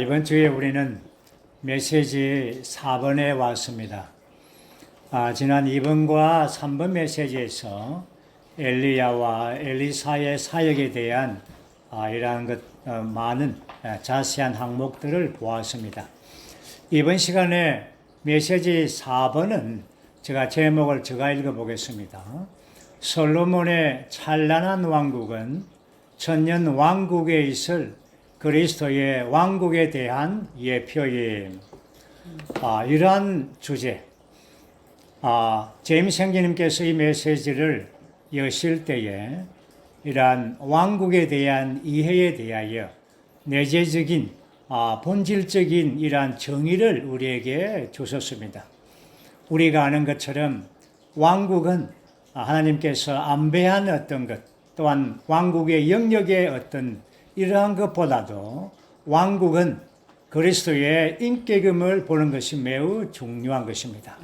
이번 주에 우리는 메시지 4번에 왔습니다. 지난 2번과 3번 메시지에서 엘리야와 엘리사의 사역에 대한 이러한 많은 자세한 항목들을 보았습니다. 이번 시간에 메시지 4번은 제가 읽어보겠습니다. 솔로몬의 찬란한 왕국은 천년 왕국에 있을 그리스도의 왕국에 대한 예표임. 이러한 주제, 제임스 형제님께서 이 메시지를 여실 때에 이러한 왕국에 대한 이해에 대하여 내재적인 본질적인 이러한 정의를 우리에게 주셨습니다. 우리가 아는 것처럼 왕국은 하나님께서 안배한 어떤 것, 또한 왕국의 영역의 어떤 이러한 것보다도 왕국은 그리스도의 인격임을 보는 것이 매우 중요한 것입니다.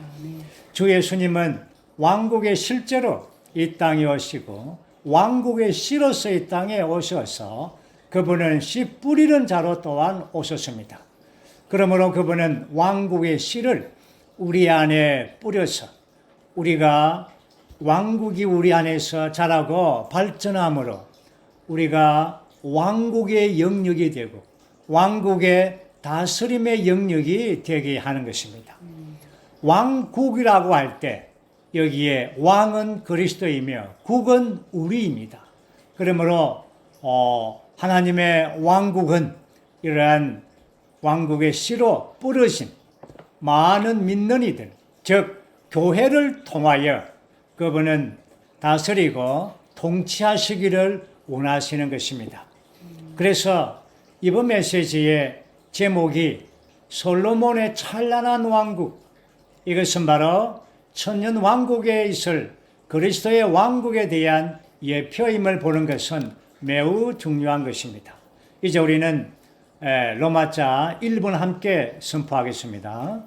주 예수님은 왕국의 실제로 이 땅에 오시고 왕국의 씨로서 이 땅에 오셔서 그분은 씨 뿌리는 자로 또한 오셨습니다. 그러므로 그분은 왕국의 씨를 우리 안에 뿌려서 우리가 왕국이 우리 안에서 자라고 발전함으로 우리가 왕국의 영역이 되고 왕국의 다스림의 영역이 되게 하는 것입니다. 왕국이라고 할 때 여기에 왕은 그리스도이며 국은 우리입니다. 그러므로 하나님의 왕국은 이러한 왕국의 씨로 뿌려진 많은 믿는 이들, 즉 교회를 통하여 그분은 다스리고 통치하시기를 원하시는 것입니다. 그래서 이번 메시지의 제목이 솔로몬의 찬란한 왕국, 이것은 바로 천년 왕국에 있을 그리스도의 왕국에 대한 예표임을 보는 것은 매우 중요한 것입니다. 이제 우리는 로마자 1분 함께 선포하겠습니다.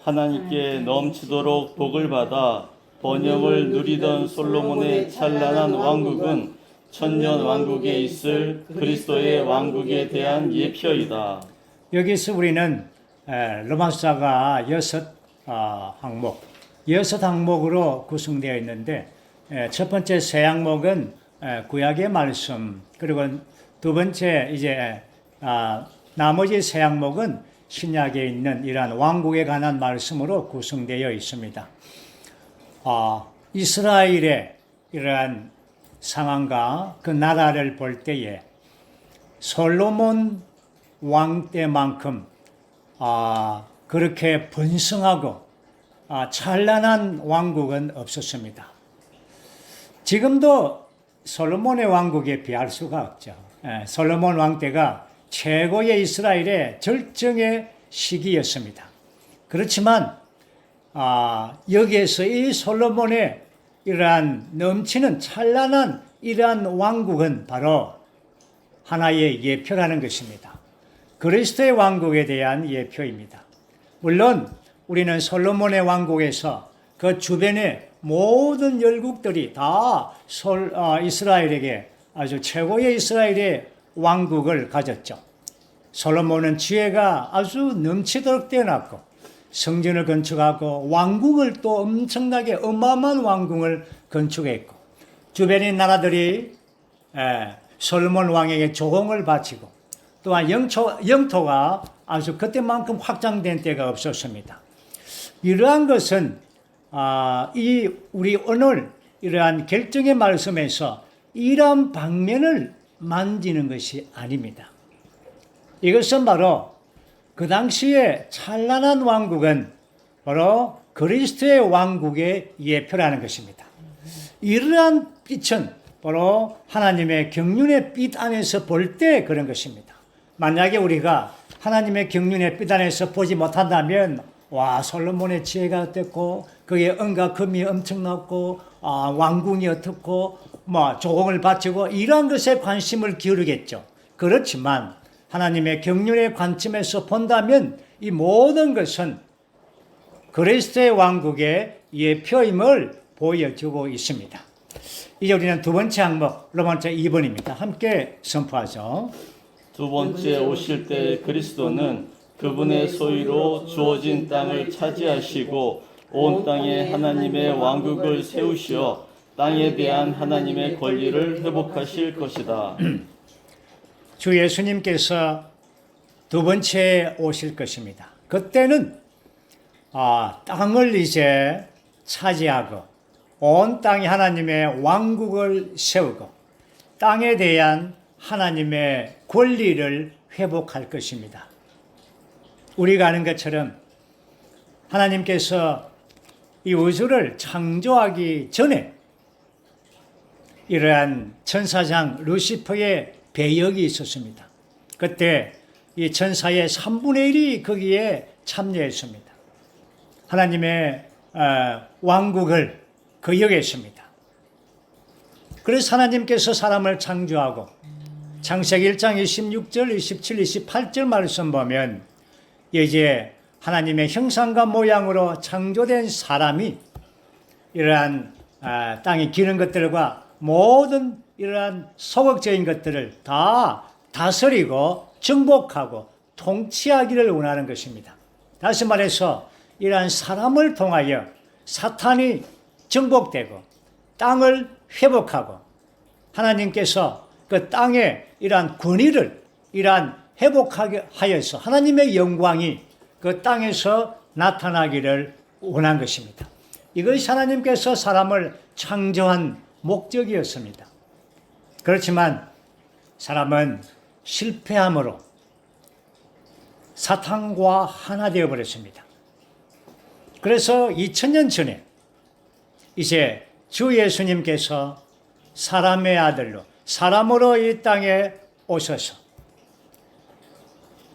하나님께 넘치도록 복을 받아 번영을 누리던 솔로몬의 찬란한 왕국은 천년 왕국에 있을 그리스도의 왕국에 대한 예표이다. 여기서 우리는 로마서가 6항목으로 구성되어 있는데 첫 번째 세 항목은 구약의 말씀, 그리고 두 번째 나머지 세 항목은 신약에 있는 이러한 왕국에 관한 말씀으로 구성되어 있습니다. 이스라엘의 이러한 상황과 그 나라를 볼 때에 솔로몬 왕 때만큼 그렇게 번성하고 찬란한 왕국은 없었습니다. 지금도 솔로몬의 왕국에 비할 수가 없죠. 솔로몬 왕 때가 최고의 이스라엘의 절정의 시기였습니다. 그렇지만 여기에서 이 솔로몬의 이러한 넘치는 찬란한 이러한 왕국은 바로 하나의 예표라는 것입니다. 그리스도의 왕국에 대한 예표입니다. 물론 우리는 솔로몬의 왕국에서 그 주변의 모든 열국들이 다 이스라엘에게 아주 최고의 이스라엘의 왕국을 가졌죠. 솔로몬은 지혜가 아주 넘치도록 뛰어났고 성전을 건축하고 왕국을 또 엄청나게 어마어마한 왕궁을 건축했고 주변의 나라들이 솔로몬 왕에게 조공을 바치고 또한 영토가 아주 그때만큼 확장된 때가 없었습니다. 이러한 것은 우리 오늘 이러한 결정의 말씀에서 이러한 방면을 만지는 것이 아닙니다. 이것은 바로 그 당시에 찬란한 왕국은 바로 그리스도의 왕국의 예표라는 것입니다. 이러한 빛은 바로 하나님의 경륜의 빛 안에서 볼 때 그런 것입니다. 만약에 우리가 하나님의 경륜의 빛 안에서 보지 못한다면 솔로몬의 지혜가 어땠고 그의 은과 금이 엄청났고 왕궁이 어떻고 조공을 바치고 이러한 것에 관심을 기울이겠죠. 그렇지만 하나님의 경륜의 관점에서 본다면 이 모든 것은 그리스도의 왕국의 예표임을 보여주고 있습니다. 이제 우리는 두 번째 항목 로마서 2번입니다. 함께 선포하죠. 두 번째 오실 때 그리스도는 그분의 소유로 주어진 땅을 차지하시고 온 땅에 하나님의 왕국을 세우시어 땅에 대한 하나님의 권리를 회복하실 것이다. 주 예수님께서 두 번째 오실 것입니다. 그때는 땅을 이제 차지하고 온 땅에 하나님의 왕국을 세우고 땅에 대한 하나님의 권리를 회복할 것입니다. 우리가 아는 것처럼 하나님께서 이 우주를 창조하기 전에 이러한 천사장 루시퍼의 배역이 있었습니다. 그때 이 천사의 3분의 1이 거기에 참여했습니다. 하나님의 왕국을 거역했습니다. 그래서 하나님께서 사람을 창조하고 창세기 1장 26절, 27, 28절 말씀 보면 이제 하나님의 형상과 모양으로 창조된 사람이 이러한 땅에 기는 것들과 모든 이러한 소극적인 것들을 다 다스리고 정복하고 통치하기를 원하는 것입니다. 다시 말해서 이러한 사람을 통하여 사탄이 정복되고 땅을 회복하고 하나님께서 그 땅에 이러한 권위를 이러한 회복하게 하여서 하나님의 영광이 그 땅에서 나타나기를 원한 것입니다. 이것이 하나님께서 사람을 창조한 목적이었습니다. 그렇지만 사람은 실패함으로 사탄과 하나 되어버렸습니다. 그래서 2000년 전에 이제 주 예수님께서 사람의 아들로 사람으로 이 땅에 오셔서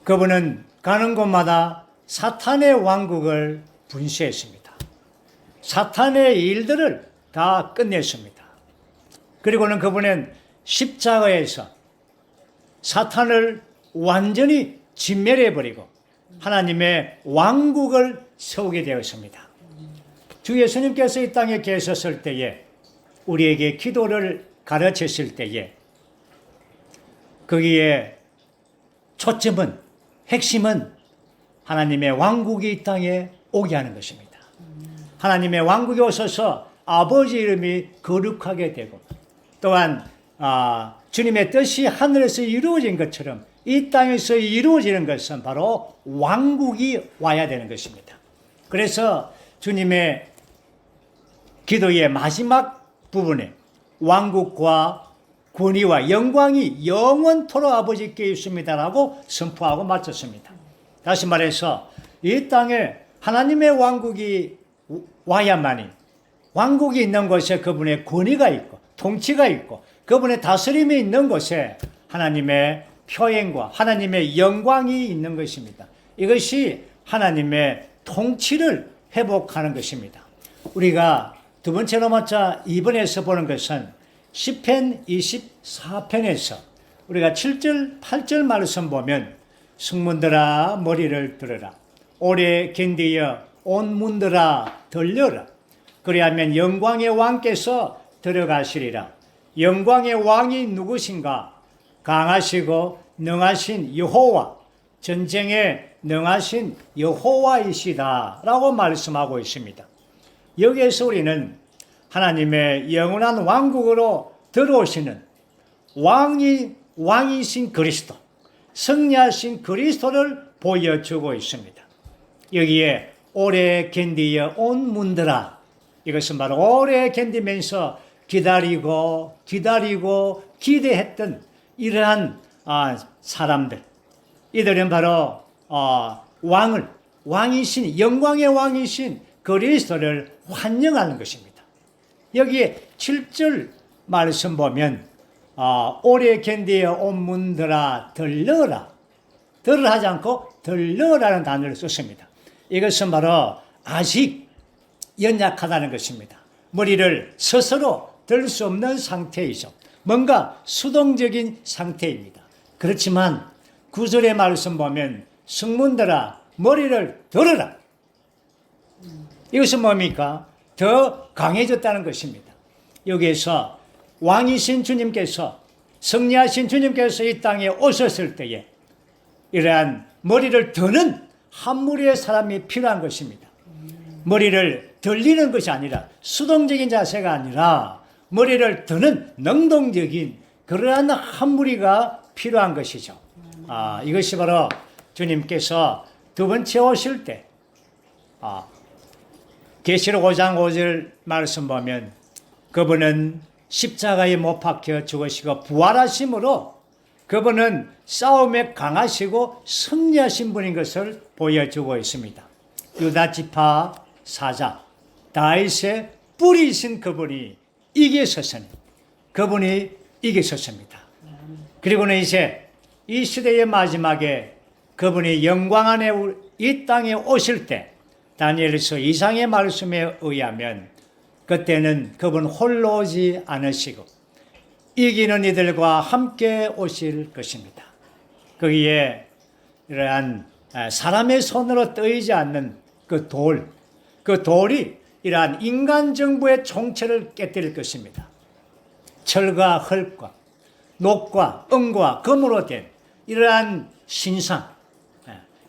그분은 가는 곳마다 사탄의 왕국을 분쇄했습니다. 사탄의 일들을 다 끝냈습니다. 그리고는 그분은 십자가에서 사탄을 완전히 진멸해버리고 하나님의 왕국을 세우게 되었습니다. 주 예수님께서 이 땅에 계셨을 때에 우리에게 기도를 가르쳤을 때에 거기에 초점은 핵심은 하나님의 왕국이 이 땅에 오게 하는 것입니다. 하나님의 왕국이 오셔서 아버지 이름이 거룩하게 되고 또한 주님의 뜻이 하늘에서 이루어진 것처럼 이 땅에서 이루어지는 것은 바로 왕국이 와야 되는 것입니다. 그래서 주님의 기도의 마지막 부분에 왕국과 권위와 영광이 영원토록 아버지께 있습니다라고 선포하고 마쳤습니다. 다시 말해서 이 땅에 하나님의 왕국이 와야만이 왕국이 있는 곳에 그분의 권위가 있고 통치가 있고 그분의 다스림이 있는 곳에 하나님의 표현과 하나님의 영광이 있는 것입니다. 이것이 하나님의 통치를 회복하는 것입니다. 우리가 두 번째로 맞자 2번에서 보는 것은 시편 24편에서 우리가 7절 8절 말씀 보면 성문들아 머리를 들어라 오래 견디어 온 문들아 들려라 그리하면 영광의 왕께서 들어가시리라. 영광의 왕이 누구신가? 강하시고 능하신 여호와 전쟁에 능하신 여호와이시다 라고 말씀하고 있습니다. 여기에서 우리는 하나님의 영원한 왕국으로 들어오시는 왕이신 그리스도, 승리하신 그리스도를 보여주고 있습니다. 여기에 오래 견디어 온 문들아, 이것은 바로 오래 견디면서 기다리고 기대했던 이러한 사람들, 이들은 바로 왕이신 영광의 왕이신 그리스도를 환영하는 것입니다. 여기에 7절 말씀 보면 오래 견디어 온 문들아 들러라, 들으라 하지 않고 들러라는 단어를 썼습니다. 이것은 바로 아직 연약하다는 것입니다. 머리를 스스로 들 수 없는 상태이죠. 뭔가 수동적인 상태입니다. 그렇지만 9절의 말씀 보면 성문들아 머리를 들어라. 이것은 뭡니까? 더 강해졌다는 것입니다. 여기에서 왕이신 주님께서 승리하신 주님께서 이 땅에 오셨을 때에 이러한 머리를 드는 한 무리의 사람이 필요한 것입니다. 머리를 들리는 것이 아니라 수동적인 자세가 아니라 머리를 드는 능동적인 그러한 한 무리가 필요한 것이죠. 이것이 바로 주님께서 두 번째 오실 때 계시록 5장 5절 말씀 보면 그분은 십자가에 못 박혀 죽으시고 부활하심으로 그분은 싸움에 강하시고 승리하신 분인 것을 보여주고 있습니다. 유다 지파 사자 다윗의 뿌리이신 그분이 이기셨으니 그분이 이기셨습니다. 그리고는 이제 이 시대의 마지막에 그분이 영광 안에 이 땅에 오실 때 다니엘서 2장의 말씀에 의하면 그때는 그분 홀로 오지 않으시고 이기는 이들과 함께 오실 것입니다. 거기에 이러한 사람의 손으로 떠이지 않는 그 돌이 이러한 인간 정부의 총체를 깨뜨릴 것입니다. 철과 흙과 녹과 은과 금으로 된 이러한 신상,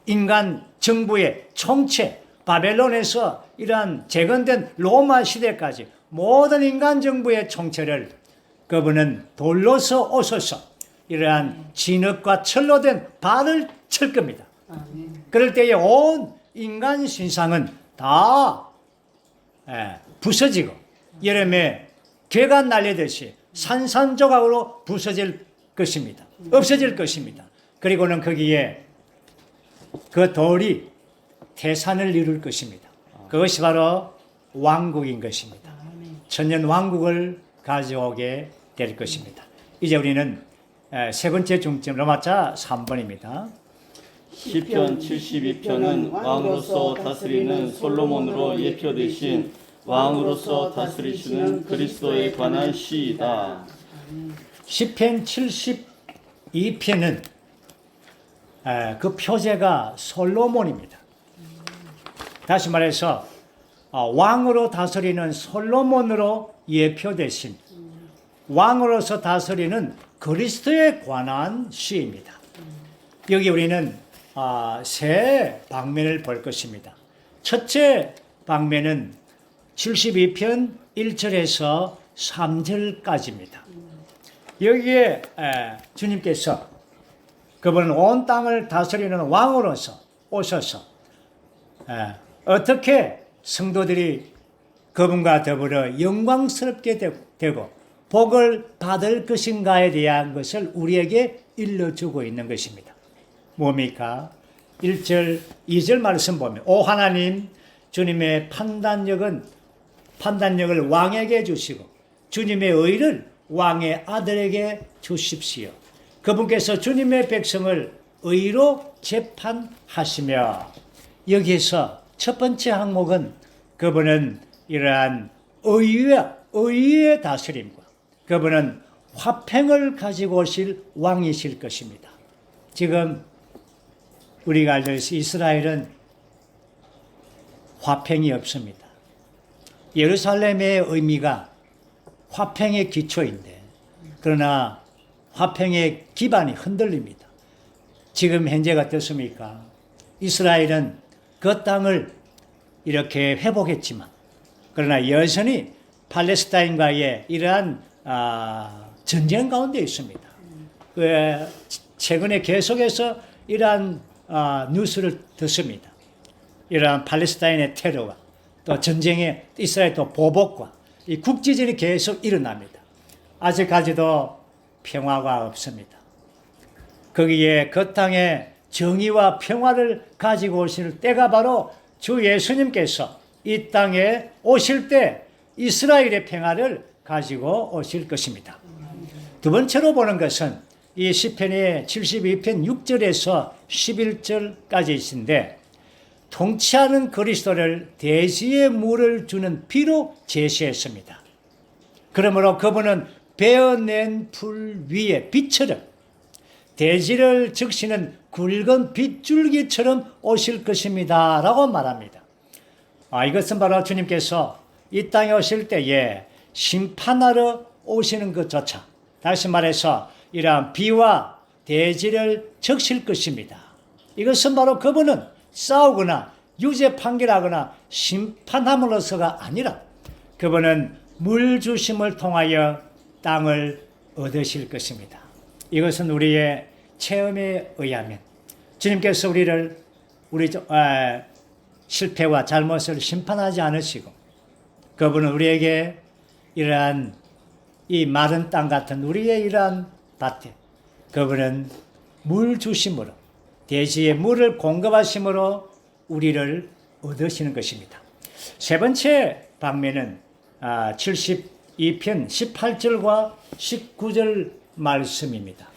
인간 정부의 총체, 바벨론에서 이러한 재건된 로마 시대까지 모든 인간 정부의 총체를 그분은 돌로서 오셔서 이러한 진흙과 철로 된 발을 칠 겁니다. 그럴 때에 온 인간 신상은 다 부서지고 여름에 괴가 날리듯이 산산조각으로 부서질 것입니다. 없어질 것입니다. 그리고는 거기에 그 돌이 태산을 이룰 것입니다. 그것이 바로 왕국인 것입니다. 천년 왕국을 가져오게 될 것입니다. 이제 우리는 세 번째 중점으로 맞자 3번입니다. 시편 72편은 왕으로서 다스리는 솔로몬으로 예표되신 왕으로서 다스리시는 그리스도에 관한 시이다. 시편 72편은 그 표제가 솔로몬입니다. 다시 말해서 왕으로 다스리는 솔로몬으로 예표되신 왕으로서 다스리는 그리스도에 관한 시입니다. 여기 우리는 세 방면을 볼 것입니다. 첫째 방면은 72편 1절에서 3절까지입니다. 여기에 주님께서 그분은 온 땅을 다스리는 왕으로서 오셔서 어떻게 성도들이 그분과 더불어 영광스럽게 되고 복을 받을 것인가에 대한 것을 우리에게 일러주고 있는 것입니다. 뭡니까? 1절, 2절 말씀 보면 오 하나님 주님의 판단력을 왕에게 주시고 주님의 의를 왕의 아들에게 주십시오. 그분께서 주님의 백성을 의로 재판하시며 여기에서 첫 번째 항목은 그분은 이러한 의의 다스림과 그분은 화평을 가지고 오실 왕이실 것입니다. 지금 우리가 알듯이 이스라엘은 화평이 없습니다. 예루살렘의 의미가 화평의 기초인데 그러나 화평의 기반이 흔들립니다. 지금 현재가 어떻습니까? 이스라엘은 그 땅을 이렇게 회복했지만 그러나 여전히 팔레스타인과의 이러한 전쟁 가운데 있습니다. 최근에 계속해서 이러한 뉴스를 듣습니다. 이러한 팔레스타인의 테러와 또 전쟁에 이스라엘 또 보복과 이 국지전이 계속 일어납니다. 아직까지도 평화가 없습니다. 거기에 그 땅에 정의와 평화를 가지고 오실 때가 바로 주 예수님께서 이 땅에 오실 때 이스라엘의 평화를 가지고 오실 것입니다. 두 번째로 보는 것은 이 시편의 72편 6절에서 11절까지이신데 통치하는 그리스도를 대지의 물을 주는 비로 제시했습니다. 그러므로 그분은 베어낸 풀 위에 빛처럼 대지를 적시는 굵은 빗줄기처럼 오실 것입니다 라고 말합니다. 이것은 바로 주님께서 이 땅에 오실 때에 심판하러 오시는 것조차 다시 말해서 이러한 비와 대지를 적실 것입니다. 이것은 바로 그분은 싸우거나 유죄 판결하거나 심판함으로서가 아니라 그분은 물 주심을 통하여 땅을 얻으실 것입니다. 이것은 우리의 체험에 의하면 주님께서 우리 실패와 잘못을 심판하지 않으시고 그분은 우리에게 이러한 이 마른 땅 같은 우리의 이러한 밭에 그분은 물 주심으로 대지에 물을 공급하심으로 우리를 얻으시는 것입니다. 세 번째 방면은 72편 18절과 19절 말씀입니다.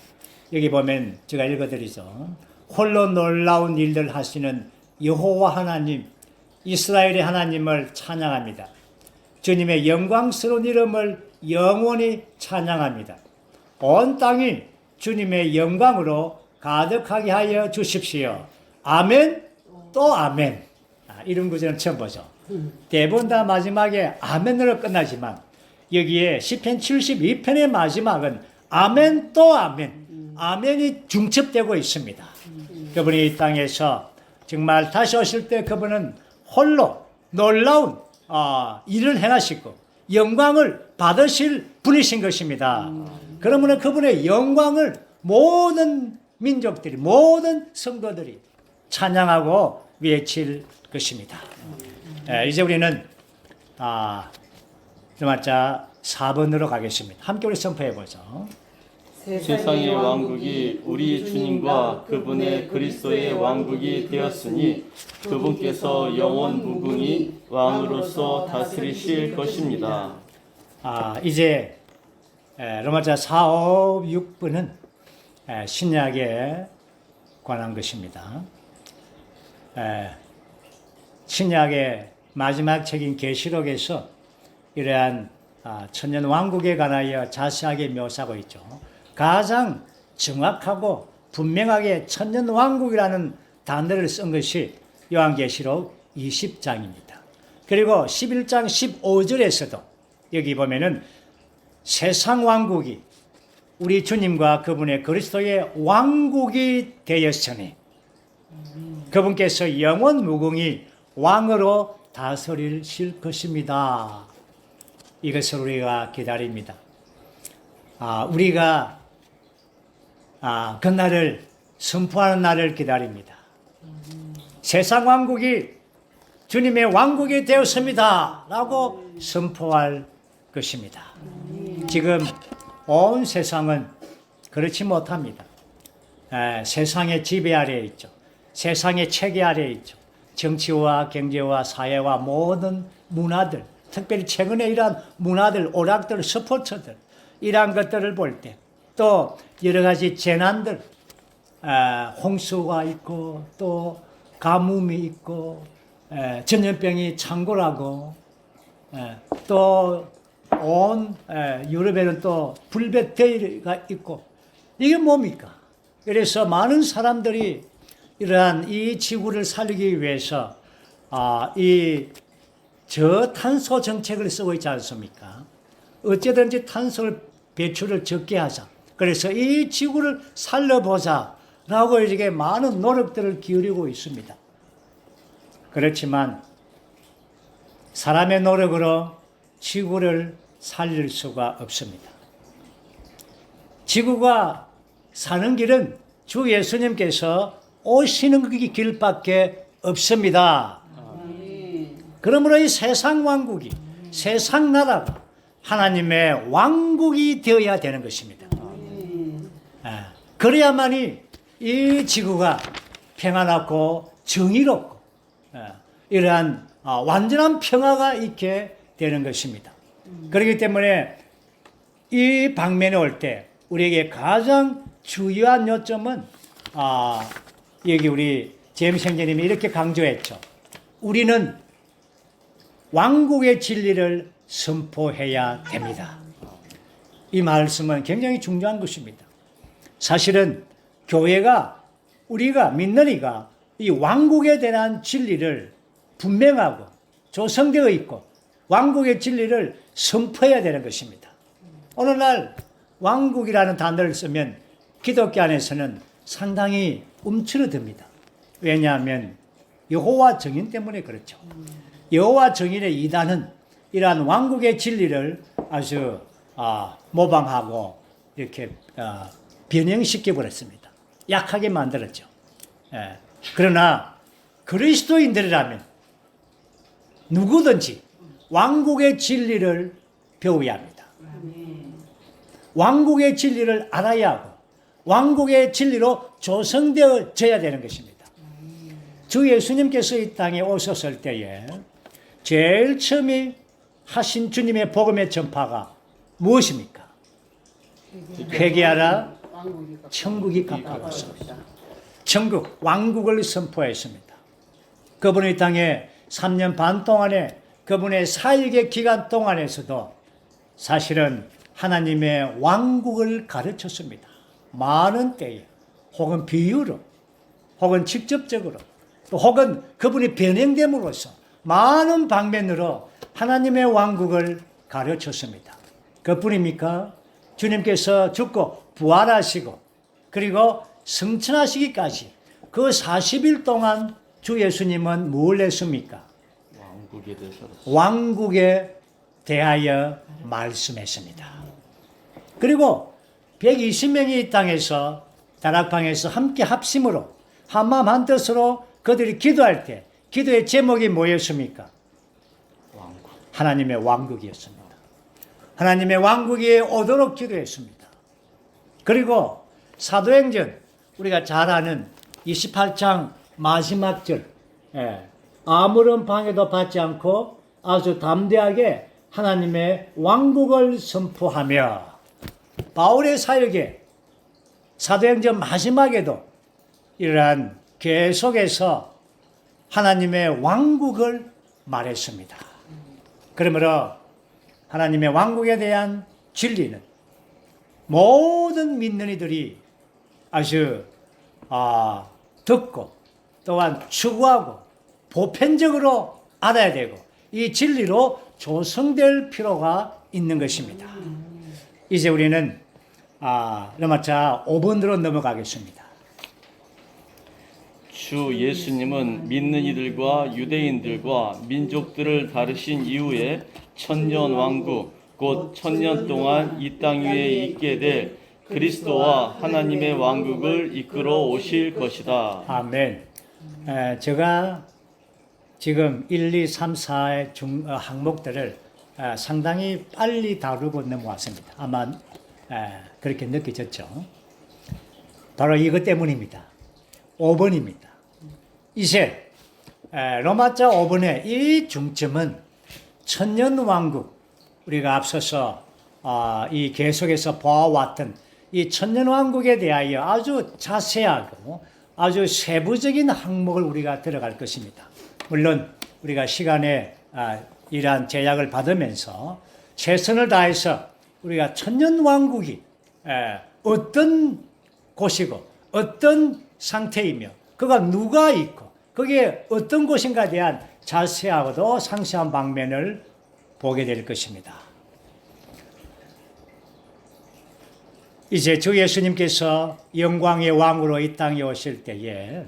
여기 보면 제가 읽어드리죠. 홀로 놀라운 일들 하시는 여호와 하나님 이스라엘의 하나님을 찬양합니다. 주님의 영광스러운 이름을 영원히 찬양합니다. 온 땅이 주님의 영광으로 가득하게 하여 주십시오. 아멘 또 아멘. 이런 구절은 처음 보죠. 대부분 다 마지막에 아멘으로 끝나지만 여기에 시편 72편의 마지막은 아멘 또 아멘. 아멘이 중첩되고 있습니다. 그분이 이 땅에서 정말 다시 오실 때 그분은 홀로 놀라운 일을 행하시고 영광을 받으실 분이신 것입니다. 그러면 그분의 영광을 모든 민족들이 모든 성도들이 찬양하고 외칠 것입니다. 이제 우리는 맞자 4번으로 가겠습니다. 함께 우리 선포해 보죠. 세상의 왕국이 우리 주님과 그분의 그리스도의 왕국이 되었으니 그분께서 영원 무궁히 왕으로서 다스리실 것입니다. 이제 로마자 4, 5, 6번은 신약에 관한 것입니다. 신약의 마지막 책인 계시록에서 이러한 천년 왕국에 관하여 자세하게 묘사하고 있죠. 가장 정확하고 분명하게 천년 왕국이라는 단어를 쓴 것이 요한계시록 20장입니다. 그리고 11장 15절에서도 여기 보면은 세상 왕국이 우리 주님과 그분의 그리스도의 왕국이 되었으니 그분께서 영원 무궁히 왕으로 다스리실 것입니다. 이것을 우리가 기다립니다. 우리가 그날을 선포하는 날을 기다립니다. 세상 왕국이 주님의 왕국이 되었습니다 라고 선포할 것입니다. 지금 온 세상은 그렇지 못합니다. 세상의 지배 아래에 있죠. 세상의 체계 아래에 있죠. 정치와 경제와 사회와 모든 문화들, 특별히 최근에 이러한 문화들, 오락들, 스포츠들 이러한 것들을 볼 때 또 여러 가지 재난들, 홍수가 있고 또 가뭄이 있고 전염병이 창궐하고 또 온 유럽에는 또 불볕대가 있고 이게 뭡니까? 그래서 많은 사람들이 이러한 이 지구를 살리기 위해서 이 저탄소 정책을 쓰고 있지 않습니까? 어쨌든지 탄소 배출을 적게 하자. 그래서 이 지구를 살려보자라고 이렇게 많은 노력들을 기울이고 있습니다. 그렇지만 사람의 노력으로 지구를 살릴 수가 없습니다. 지구가 사는 길은 주 예수님께서 오시는 그 길밖에 없습니다. 그러므로 이 세상 왕국이, 세상 나라가 하나님의 왕국이 되어야 되는 것입니다. 그래야만이 이 지구가 평안하고 정의롭고 이러한 완전한 평화가 있게 되는 것입니다. 그렇기 때문에 이 방면에 올 때 우리에게 가장 중요한 요점은 여기 우리 제임스 형제님이 이렇게 강조했죠. 우리는 왕국의 진리를 선포해야 됩니다. 이 말씀은 굉장히 중요한 것입니다. 사실은 교회가 우리가 믿는 이가 이 왕국에 대한 진리를 분명하고 조성되어 있고 왕국의 진리를 선포해야 되는 것입니다. 오늘날 왕국이라는 단어를 쓰면 기독교 안에서는 상당히 움츠러듭니다. 왜냐하면 여호와 정인 때문에 그렇죠. 여호와 정인의 이단은 이러한 왕국의 진리를 아주 모방하고 이렇게 변형시켜 버렸습니다. 약하게 만들었죠. 예. 그러나 그리스도인들이라면 누구든지 왕국의 진리를 배워야 합니다. 왕국의 진리를 알아야 하고 왕국의 진리로 조성되어져야 되는 것입니다. 주 예수님께서 이 땅에 오셨을 때에 제일 처음에 하신 주님의 복음의 전파가 무엇입니까? 회개하라, 천국이 가까웠습니다. 천국, 왕국을 선포했습니다. 그분의 땅에 3년 반 동안에 그분의 사역의 기간 동안에서도 사실은 하나님의 왕국을 가르쳤습니다. 많은 때에 혹은 비유로 혹은 직접적으로 또 혹은 그분이 변형됨으로써 많은 방면으로 하나님의 왕국을 가르쳤습니다. 그뿐입니까? 주님께서 죽고 부활하시고 그리고 승천하시기까지 그 40일 동안 주 예수님은 뭘 했습니까? 왕국에 대하여 말씀했습니다. 그리고 120명이 이 땅에서 다락방에서 함께 합심으로 한마음 한뜻으로 그들이 기도할 때 기도의 제목이 뭐였습니까? 하나님의 왕국이었습니다. 하나님의 왕국이 오도록 기도했습니다. 그리고 사도행전 우리가 잘 아는 28장 마지막 절 아무런 방해도 받지 않고 아주 담대하게 하나님의 왕국을 선포하며 바울의 사역에 사도행전 마지막에도 이러한 계속해서 하나님의 왕국을 말했습니다. 그러므로 하나님의 왕국에 대한 진리는 모든 믿는 이들이 아주 듣고 또한 추구하고 보편적으로 알아야 되고 이 진리로 조성될 필요가 있는 것입니다. 이제 우리는 로마자 5번으로 넘어가겠습니다. 주 예수님은 믿는 이들과 유대인들과 민족들을 다루신 이후에 천년 왕국 곧 천년 동안 이 땅 위에 있게 될 그리스도와 하나님의 왕국을 이끌어 오실 것이다. 아멘. 제가 지금 1, 2, 3, 4의 항목들을 상당히 빨리 다루고 넘어왔습니다. 아마 그렇게 느껴졌죠. 바로 이것 때문입니다. 5번입니다. 이제 로마자 5번의 이 중점은 천년왕국, 우리가 앞서서 이 계속해서 보아왔던 이 천년왕국에 대하여 아주 자세하고 아주 세부적인 항목을 우리가 들어갈 것입니다. 물론 우리가 시간에 이러한 제약을 받으면서 최선을 다해서 우리가 천년왕국이 어떤 곳이고 어떤 상태이며 그가 누가 있고 그게 어떤 곳인가에 대한 자세하고도 상세한 방면을 보게 될 것입니다. 이제 주 예수님께서 영광의 왕으로 이 땅에 오실 때에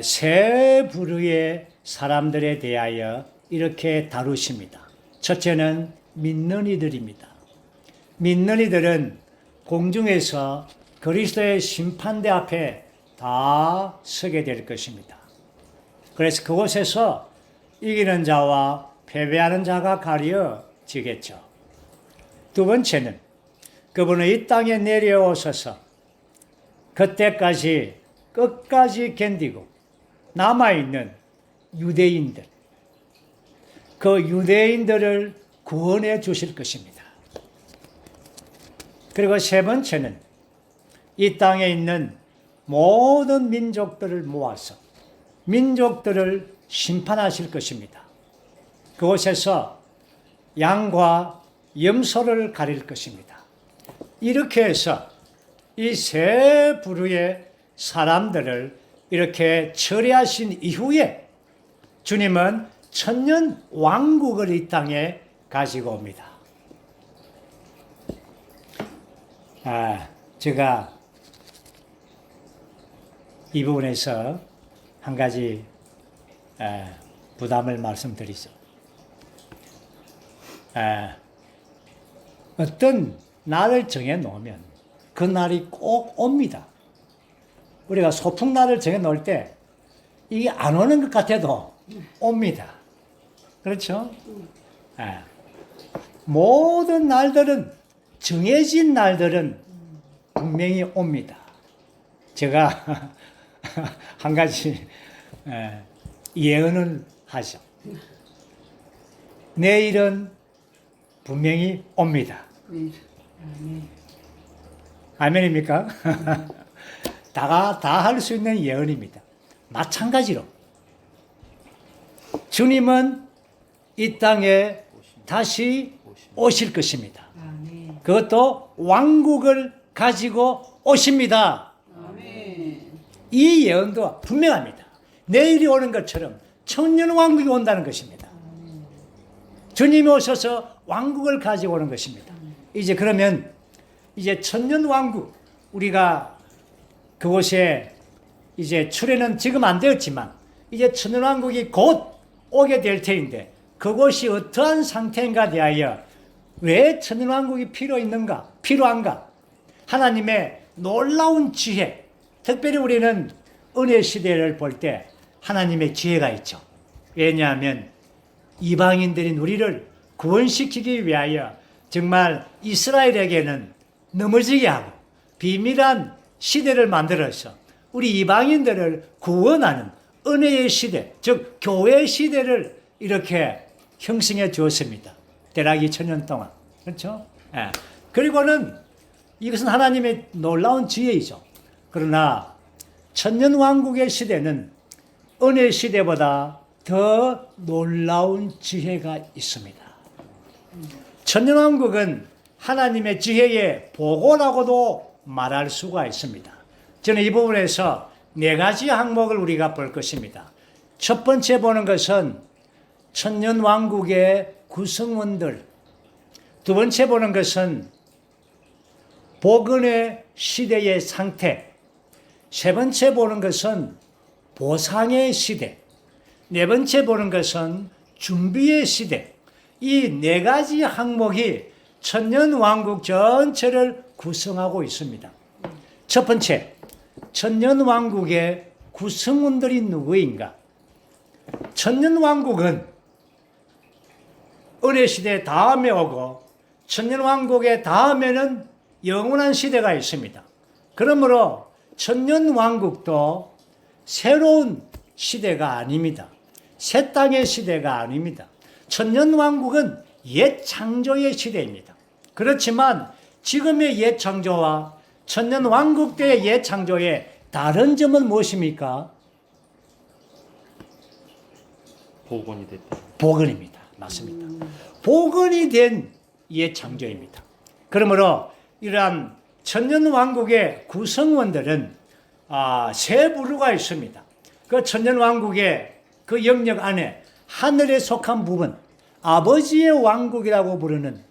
세 부류의 사람들에 대하여 이렇게 다루십니다. 첫째는 믿는 이들입니다. 믿는 이들은 공중에서 그리스도의 심판대 앞에 다 서게 될 것입니다. 그래서 그곳에서 이기는 자와 패배하는 자가 가려지겠죠. 두 번째는 그분은 이 땅에 내려오셔서 그때까지 끝까지 견디고 남아있는 유대인들, 그 유대인들을 구원해 주실 것입니다. 그리고 세 번째는 이 땅에 있는 모든 민족들을 모아서 민족들을 심판하실 것입니다. 그곳에서 양과 염소를 가릴 것입니다. 이렇게 해서 이 세 부류의 사람들을 이렇게 처리하신 이후에 주님은 천년 왕국을 이 땅에 가지고 옵니다. 제가 이 부분에서 한 가지 부담을 말씀드리죠. 어떤 날을 정해 놓으면 그 날이 꼭 옵니다. 우리가 소풍날을 정해 놓을 때 이게 안 오는 것 같아도 옵니다. 그렇죠? 모든 날들은, 정해진 날들은 분명히 옵니다. 제가 한 가지 예언을 하죠. 내일은 분명히 옵니다. 아멘입니까? 다 할 수 있는 예언입니다. 마찬가지로 주님은 이 땅에 다시 오실 것입니다. 그것도 왕국을 가지고 오십니다. 이 예언도 분명합니다. 내일이 오는 것처럼 천년왕국이 온다는 것입니다. 주님이 오셔서 왕국을 가지고 오는 것입니다. 이제 그러면 이제 천년왕국, 우리가 그곳에 이제 출애는 지금 안 되었지만 이제 천년왕국이 곧 오게 될 터인데, 그것이 어떠한 상태인가 대하여 왜 천년왕국이 필요한가? 하나님의 놀라운 지혜, 특별히 우리는 은혜 시대를 볼 때 하나님의 지혜가 있죠. 왜냐하면 이방인들인 우리를 구원시키기 위하여 정말 이스라엘에게는 넘어지게 하고 비밀한 시대를 만들어서 우리 이방인들을 구원하는 은혜의 시대, 즉 교회 시대를 이렇게 형성해 주었습니다. 대략 2000년 동안. 그렇죠? 그리고는 이것은 하나님의 놀라운 지혜이죠. 그러나 천년왕국의 시대는 은혜 시대보다 더 놀라운 지혜가 있습니다. 천년왕국은 하나님의 지혜의 보고라고도 말할 수가 있습니다. 저는 이 부분에서 4가지 항목을 우리가 볼 것입니다. 첫 번째 보는 것은 천년왕국의 구성원들, 두 번째 보는 것은 복음의 시대의 상태, 세 번째 보는 것은 보상의 시대, 네 번째 보는 것은 준비의 시대. 이 4가지 항목이 천년왕국 전체를 구성하고 있습니다. 첫 번째, 천년왕국의 구성원들이 누구인가? 천년왕국은 은혜시대 다음에 오고 천년왕국의 다음에는 영원한 시대가 있습니다. 그러므로 천년왕국도 새로운 시대가 아닙니다. 새 땅의 시대가 아닙니다. 천년왕국은 옛 창조의 시대입니다. 그렇지만 지금의 옛 창조와 천년왕국 때의 옛 창조의 다른 점은 무엇입니까? 복원이 됐다. 복원입니다. 맞습니다. 복원이 된 옛 창조입니다. 그러므로 이러한 천년왕국의 구성원들은 세 부류가 있습니다. 그 천년왕국의 그 영역 안에 하늘에 속한 부분, 아버지의 왕국이라고 부르는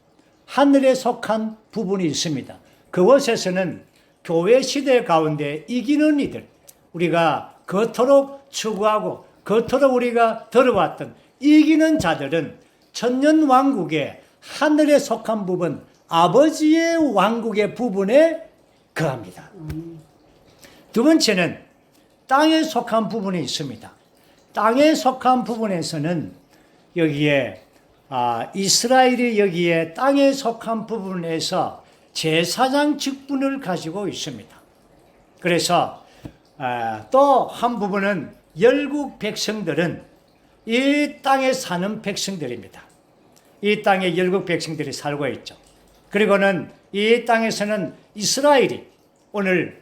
하늘에 속한 부분이 있습니다. 그곳에서는 교회 시대 가운데 이기는 이들, 우리가 그토록 추구하고 그토록 우리가 들어왔던 이기는 자들은 천년왕국의 하늘에 속한 부분, 아버지의 왕국의 부분에 거합니다. 두 번째는 땅에 속한 부분이 있습니다. 땅에 속한 부분에서는 여기에 이스라엘이 여기에 땅에 속한 부분에서 제사장 직분을 가지고 있습니다. 그래서 또 한 부분은 열국 백성들은 이 땅에 사는 백성들입니다. 이 땅에 열국 백성들이 살고 있죠. 그리고는 이 땅에서는 이스라엘이 오늘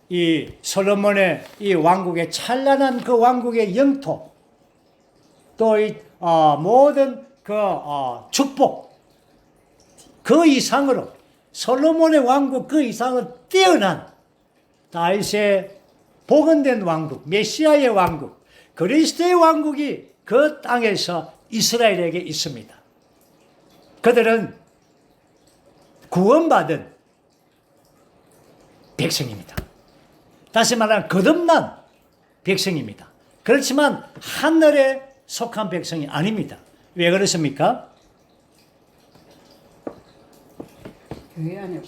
이 솔로몬의 이 왕국의 찬란한 그 왕국의 영토, 또 이 모든 그 축복, 그 이상으로 솔로몬의 왕국 그 이상을 뛰어난 다윗의 복원된 왕국, 메시아의 왕국, 그리스도의 왕국이 그 땅에서 이스라엘에게 있습니다. 그들은 구원받은 백성입니다. 다시 말하면 거듭난 백성입니다. 그렇지만 하늘에 속한 백성이 아닙니다. 왜 그렇습니까? 교회 안에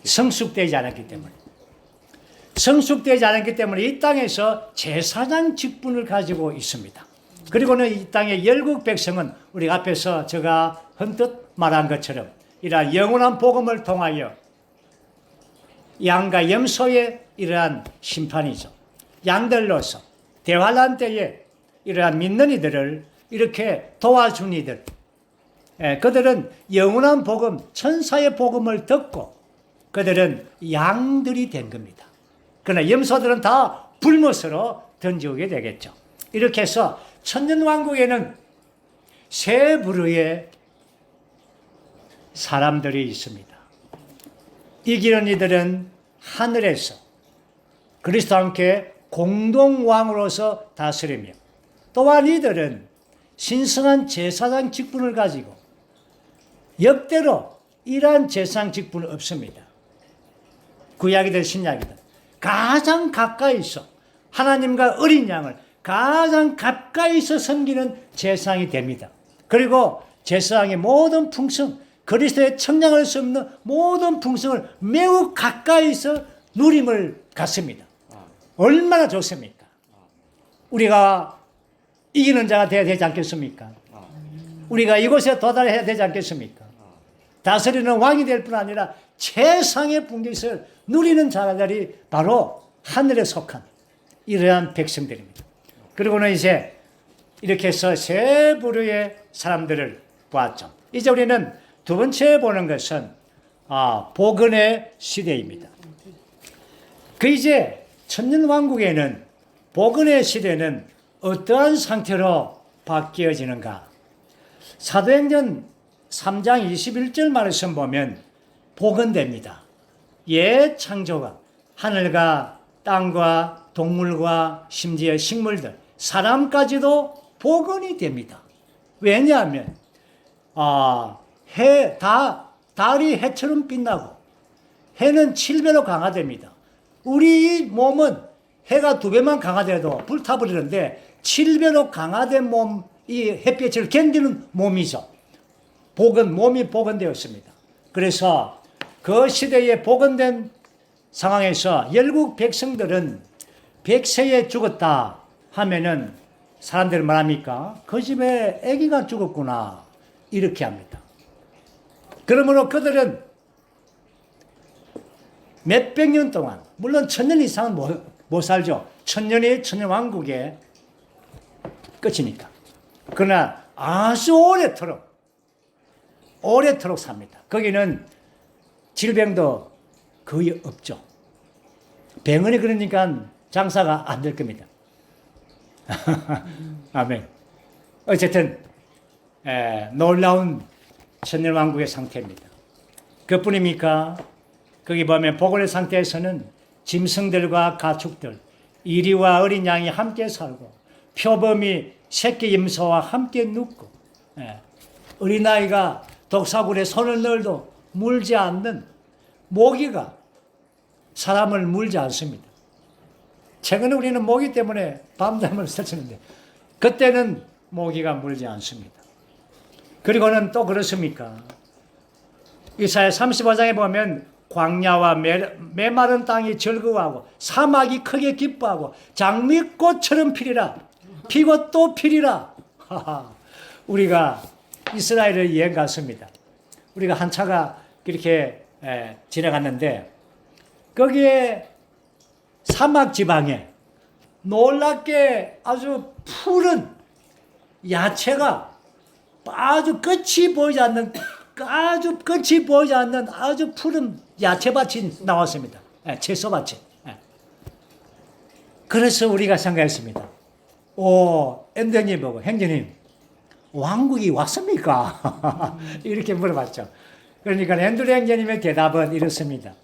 성숙되지 않았기 때문에. 성숙되지 않았기 때문에 이 땅에서 제사장 직분을 가지고 있습니다. 그리고는 이 땅의 열국 백성은 우리 앞에서 제가 헌뜻 말한 것처럼 이러한 영원한 복음을 통하여 양과 염소의 이러한 심판이죠. 양들로서 대환란 때에 이러한 믿는 이들을 이렇게 도와준 이들, 그들은 영원한 복음, 천사의 복음을 듣고 그들은 양들이 된 겁니다. 그러나 염소들은 다 불못으로 던지게 되겠죠. 이렇게 해서 천년왕국에는 세 부류의 사람들이 있습니다. 이기는 이들은 하늘에서 그리스도와 함께 공동왕으로서 다스리며, 또한 이들은 신성한 제사장 직분을 가지고 역대로 이러한 제사장 직분은 없습니다. 구약이든 신약이든 가장 가까이서 하나님과 어린 양을 가장 가까이서 섬기는 제사장이 됩니다. 그리고 제사장의 모든 풍성, 그리스도의 청량할 수 없는 모든 풍성을 매우 가까이서 누림을 갖습니다. 얼마나 좋습니까? 우리가 이기는 자가 되어야 되지 않겠습니까? 우리가 이곳에 도달해야 되지 않겠습니까? 다스리는 왕이 될 뿐 아니라 최상의 분깃을 누리는 자들이 바로 하늘에 속한 이러한 백성들입니다. 그리고는 이제 이렇게 해서 세 부류의 사람들을 보았죠. 이제 우리는 두 번째 보는 것은 복원의 시대입니다. 그 이제 천년왕국에는 복원의 시대는 어떠한 상태로 바뀌어지는가? 사도행전 3장 21절 말씀 보면 복원됩니다. 옛 창조가 하늘과 땅과 동물과 심지어 식물들, 사람까지도 복원이 됩니다. 왜냐하면 달이 해처럼 빛나고 해는 7배로 강화됩니다. 우리 몸은 해가 2배만 강화돼도 불타버리는데 7배로 강화된 몸, 이 햇빛을 견디는 몸이죠. 몸이 복원되었습니다. 그래서 그 시대에 복원된 상황에서 열국 백성들은 100세에 죽었다 하면은 사람들은 말합니까? 그 집에 아기가 죽었구나 이렇게 합니다. 그러므로 그들은 몇백 년 동안, 물론 1000년 이상은 못 살죠. 1000년이 천년왕국의 끝이니까. 그러나 아주 오래도록 삽니다. 거기는 질병도 거의 없죠. 병원이 그러니까 장사가 안 될 겁니다. 아멘. 어쨌든 놀라운 천년왕국의 상태입니다. 그뿐입니까? 거기 보면 복원의 상태에서는 짐승들과 가축들, 이리와 어린 양이 함께 살고 표범이 새끼 염소와 함께 눕고 어린아이가 독사굴에 손을 넣어도 물지 않는 모기가 사람을 물지 않습니다. 최근에 우리는 모기 때문에 밤잠을 설치는데 그때는 모기가 물지 않습니다. 그리고는 또 그렇습니까? 이사야 35장에 보면 광야와 메마른 땅이 즐거워하고 사막이 크게 기뻐하고 장미꽃처럼 피리라, 피고 또 피리라. 우리가 이스라엘을 여행 갔습니다. 우리가 한 차가 이렇게 지나갔는데 거기에 사막 지방에 놀랍게 아주 푸른 야채가 아주 끝이 보이지 않는 아주 푸른 야채밭이 나왔습니다. 채소밭이. 그래서 우리가 생각했습니다. 엠드님 보고 행주님 왕국이 왔습니까? 이렇게 물어봤죠. 그러니까 앤드류 행주님의 대답은 이렇습니다.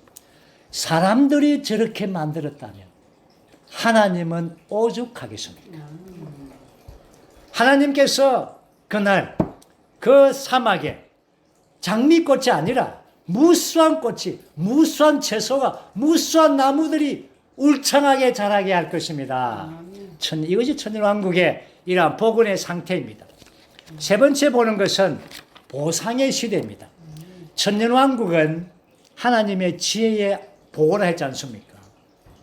사람들이 저렇게 만들었다면 하나님은 오죽하겠습니까? 하나님께서 그날 그 사막에 장미꽃이 아니라 무수한 꽃이, 무수한 채소가, 무수한 나무들이 울창하게 자라게 할 것입니다. 이것이 천년왕국의 이러한 복원의 상태입니다. 세 번째 보는 것은 보상의 시대입니다. 천년왕국은 하나님의 지혜의 보고를 했지 않습니까?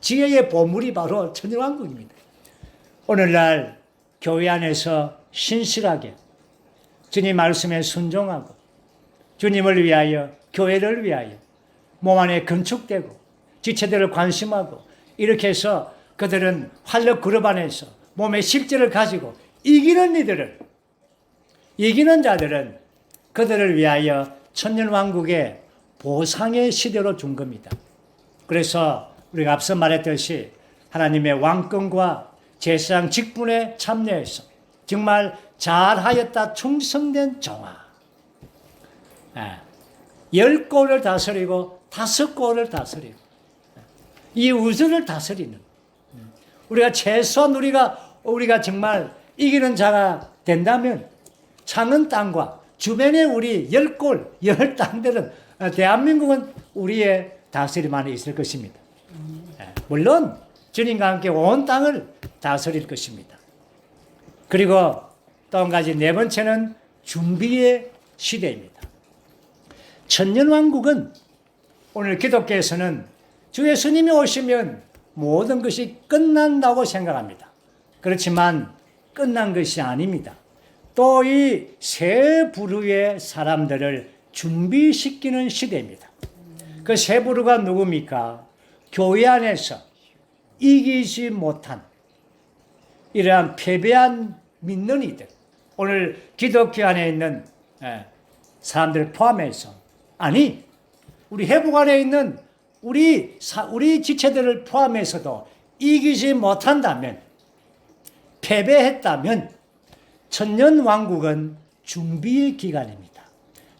지혜의 보물이 바로 천년왕국입니다. 오늘날 교회 안에서 신실하게 주님 말씀에 순종하고 주님을 위하여, 교회를 위하여 몸 안에 건축되고 지체들을 관심하고 이렇게 해서 그들은 활력 그룹 안에서 몸의 실제를 가지고 이기는 자들은 그들을 위하여 천년왕국의 보상의 시대로 준 겁니다. 그래서 우리가 앞서 말했듯이 하나님의 왕권과 제사장 직분에 참여해서 정말 잘하였다 충성된 종아, 10골을 다스리고 5골을 다스리고 이 우주를 다스리는, 우리가 최소한 우리가 정말 이기는 자가 된다면 사는 땅과 주변에 우리 10골, 10땅들은 대한민국은 우리의 다스림 안에 있을 것입니다. 물론 주님과 함께 온 땅을 다스릴 것입니다. 그리고 또 한 가지, 네 번째는 준비의 시대입니다. 천년왕국은 오늘 기독교에서는 주 예수님이 오시면 모든 것이 끝난다고 생각합니다. 그렇지만 끝난 것이 아닙니다. 또 이 세 부류의 사람들을 준비시키는 시대입니다. 그 세 부류가 누굽니까? 교회 안에서 이기지 못한 이러한 패배한 믿는 이들, 오늘 기독교 안에 있는 사람들을 포함해서, 아니 우리 회복 안에 있는 우리 지체들을 포함해서도 이기지 못한다면, 패배했다면 천년왕국은 준비의 기간입니다.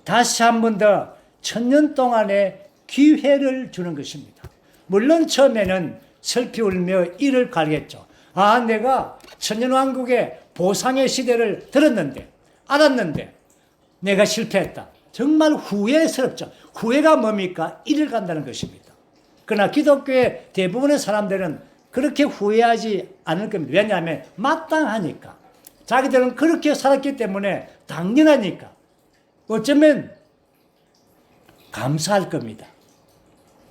다시 한 번 더 천년 동안의 기회를 주는 것입니다. 물론 처음에는 슬피 울며 이를 갈겠죠. 내가 천년왕국의 보상의 시대를 들었는데, 알았는데 내가 실패했다. 정말 후회스럽죠. 후회가 뭡니까? 이를 간다는 것입니다. 그러나 기독교의 대부분의 사람들은 그렇게 후회하지 않을 겁니다. 왜냐하면 마땅하니까. 자기들은 그렇게 살았기 때문에 당연하니까. 어쩌면 감사할 겁니다.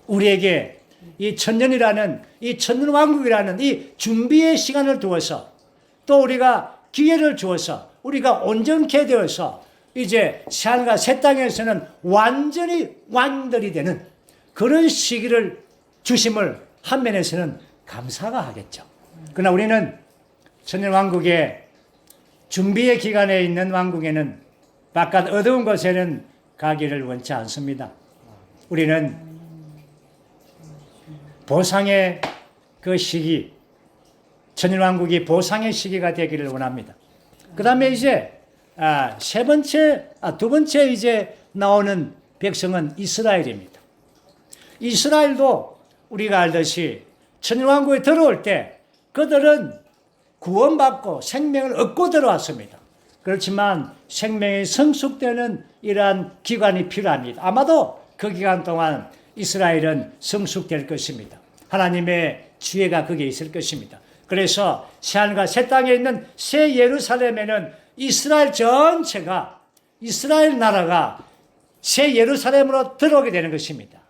우리에게 이 천년이라는, 이 천년왕국이라는 이 준비의 시간을 두어서, 또 우리가 기회를 주어서 우리가 온전케 되어서 이제 새하늘과 새 땅에서는 완전히 왕들이 되는 그런 시기를 주심을 한 면에서는 감사가 하겠죠. 그러나 우리는 천년왕국의 준비의 기간에 있는 왕국에는, 바깥 어두운 곳에는 가기를 원치 않습니다. 우리는 보상의 그 시기, 천년왕국이 보상의 시기가 되기를 원합니다. 그 다음에 이제 두 번째 이제 나오는 백성은 이스라엘입니다. 이스라엘도 우리가 알듯이 천년왕국에 들어올 때 그들은 구원받고 생명을 얻고 들어왔습니다. 그렇지만 생명이 성숙되는 이러한 기간이 필요합니다. 아마도 그 기간 동안 이스라엘은 성숙될 것입니다. 하나님의 지혜가 거기에 있을 것입니다. 그래서 새하늘과 새 땅에 있는 새 예루살렘에는 이스라엘 전체가, 이스라엘 나라가 새 예루살렘으로 들어오게 되는 것입니다.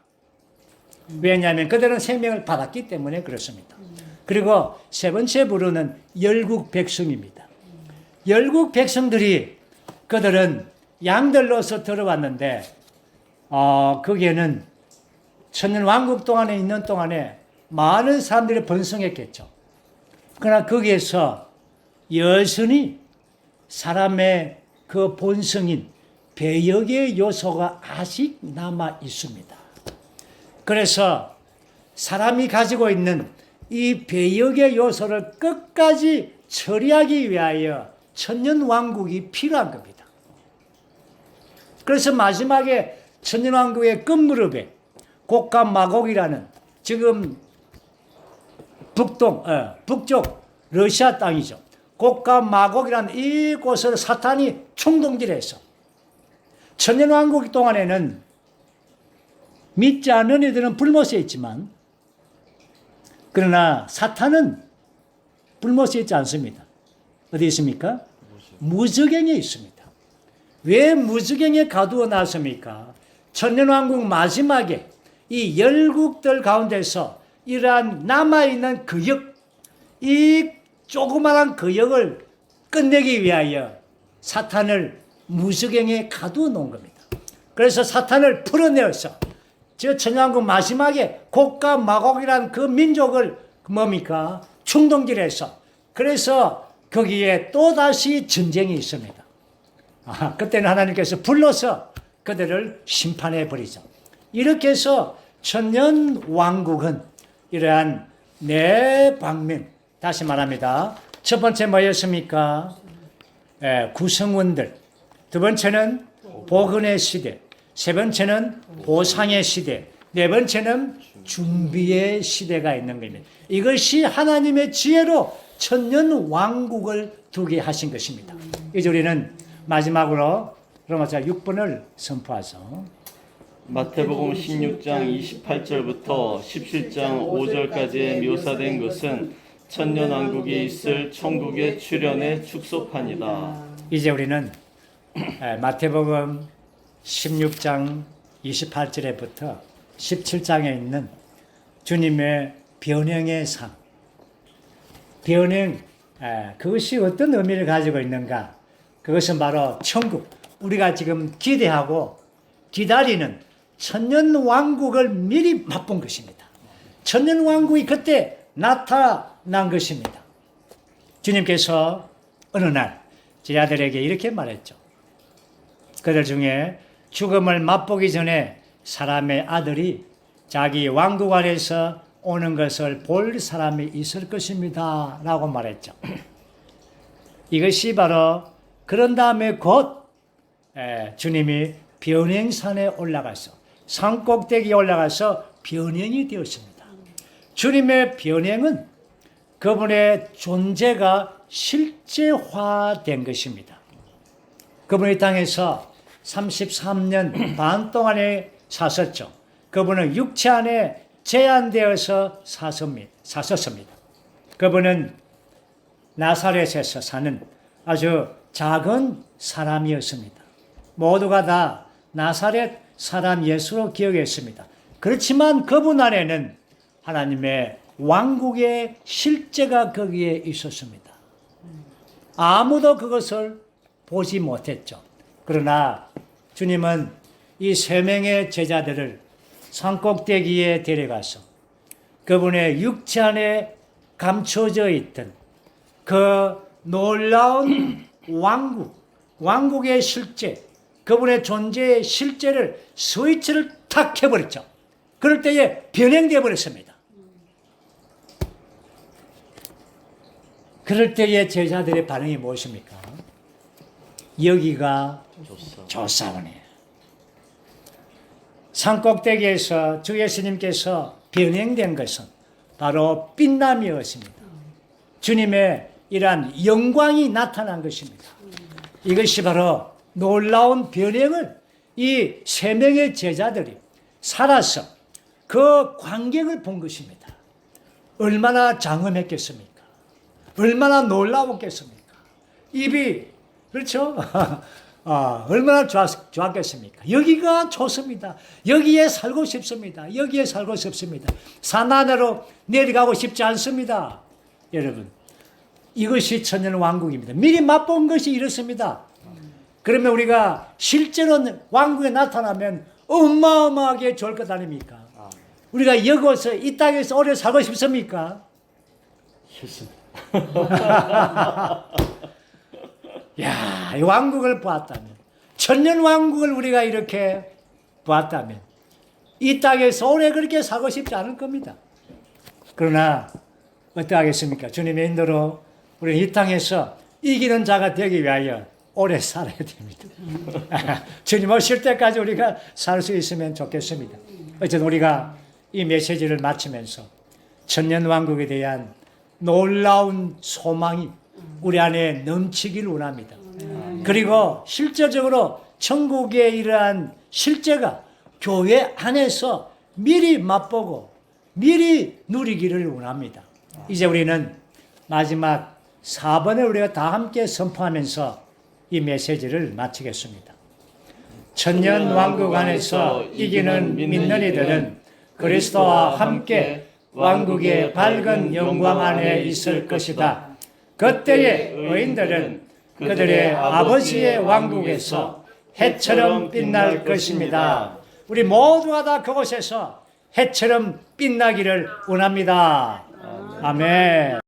왜냐하면 그들은 생명을 받았기 때문에 그렇습니다. 그리고 세 번째 부류는 열국 백성입니다. 열국 백성들이, 그들은 양들로서 들어왔는데 거기에는 천년왕국 동안에 있는 동안에 많은 사람들이 번성했겠죠. 그러나 거기에서 여전히 사람의 그 본성인 배역의 요소가 아직 남아 있습니다. 그래서 사람이 가지고 있는 이 배역의 요소를 끝까지 처리하기 위하여 천년왕국이 필요한 겁니다. 그래서 마지막에 천년왕국의 끝무렵에 곡과 마곡이라는, 지금 북쪽 러시아 땅이죠. 곡과 마곡이라는 이곳을 사탄이 총동질해서 천년왕국 동안에는 믿지 않는 이들은 불못에 있지만, 그러나 사탄은 불못에 있지 않습니다. 어디 있습니까? 무저갱에 있습니다. 왜 무저갱에 가두어 놨습니까? 천년왕국 마지막에 이 열국들 가운데서 이러한 남아있는 거역, 이 조그마한 거역을 끝내기 위하여 사탄을 무저갱에 가두어 놓은 겁니다. 그래서 사탄을 풀어내어서 저 천년왕국 마지막에 곡과 마곡이라는 그 민족을 뭡니까? 충동질해서, 그래서 거기에 또다시 전쟁이 있습니다. 그때는 하나님께서 불러서 그들을 심판해 버리죠. 이렇게 해서 천년왕국은 이러한 네 방면, 다시 말합니다. 첫 번째 뭐였습니까? 구성원들. 두 번째는 복은의 시대. 세 번째는 보상의 시대. 네 번째는 준비의 시대가 있는 겁니다. 이것이 하나님의 지혜로 천년왕국을 두게 하신 것입니다. 이제 우리는 마지막으로 로마서 6번을 선포하죠. 마태복음 16장 28절부터 17장 5절까지에 묘사된 것은 천년왕국이 있을 천국의 출현의 축소판이다. 이제 우리는 마태복음 16장 28절에부터 17장에 있는 주님의 변형의 삶, 변형, 그것이 어떤 의미를 가지고 있는가? 그것은 바로 천국, 우리가 지금 기대하고 기다리는 천년왕국을 미리 맛본 것입니다. 천년왕국이 그때 나타난 것입니다. 주님께서 어느 날 제자들에게 이렇게 말했죠. 그들 중에 죽음을 맛보기 전에 사람의 아들이 자기 왕국 안에서 오는 것을 볼 사람이 있을 것입니다 라고 말했죠. 이것이 바로 그런 다음에 곧 주님이 변행산에 올라가서 산꼭대기에 올라가서 변형이 되었습니다. 주님의 변형은 그분의 존재가 실제화된 것입니다. 그분이 이 땅에서 33년 반 동안에 사셨죠. 그분은 육체 안에 제한되어서 사셨습니다. 그분은 나사렛에서 사는 아주 작은 사람이었습니다. 모두가 다 나사렛 사람 예수로 기억했습니다. 그렇지만 그분 안에는 하나님의 왕국의 실제가 거기에 있었습니다. 아무도 그것을 보지 못했죠. 그러나 주님은 이 세 명의 제자들을 산꼭대기에 데려가서 그분의 육체 안에 감춰져 있던 그 놀라운 왕국의 실제, 그분의 존재의 실제를 스위치를 탁 켜버렸죠. 그럴 때에 변형되어 버렸습니다. 그럴 때에 제자들의 반응이 무엇입니까? 여기가 좋사오네. 산꼭대기에서 주 예수님께서 변형된 것은 바로 빛남이었습니다. 주님의 이러한 영광이 나타난 것입니다. 이것이 바로 놀라운 변형을 이 세 명의 제자들이 살아서 그 광경을 본 것입니다. 얼마나 장엄했겠습니까? 얼마나 놀라웠겠습니까? 입이, 그렇죠? 얼마나 좋았겠습니까? 여기가 좋습니다. 여기에 살고 싶습니다. 여기에 살고 싶습니다. 산 안으로 내려가고 싶지 않습니다. 여러분, 이것이 천년왕국입니다. 미리 맛본 것이 이렇습니다. 그러면 우리가 실제로 왕국에 나타나면 어마어마하게 좋을 것 아닙니까? 우리가 여기서 이 땅에서 오래 살고 싶습니까? 싫습니다. 야, 이 왕국을 보았다면, 천년왕국을 우리가 이렇게 보았다면 이 땅에서 오래 그렇게 살고 싶지 않을 겁니다. 그러나 어떠하겠습니까? 주님의 인도로 우리는 이 땅에서 이기는 자가 되기 위하여 오래 살아야 됩니다. 주님 오실 때까지 우리가 살 수 있으면 좋겠습니다. 어쨌든 우리가 이 메시지를 마치면서 천년왕국에 대한 놀라운 소망이 우리 안에 넘치기를 원합니다. 그리고 실제적으로 천국의 이러한 실제가 교회 안에서 미리 맛보고 미리 누리기를 원합니다. 이제 우리는 마지막 4번을 우리가 다 함께 선포하면서 이 메시지를 마치겠습니다. 천년 왕국 안에서 이기는 믿는 이들은 그리스도와 함께 왕국의 밝은 영광 안에 있을 것이다. 그때의 의인들은 그들의 아버지의 왕국에서 해처럼 빛날 것입니다. 우리 모두가 다 그곳에서 해처럼 빛나기를 원합니다. 아멘.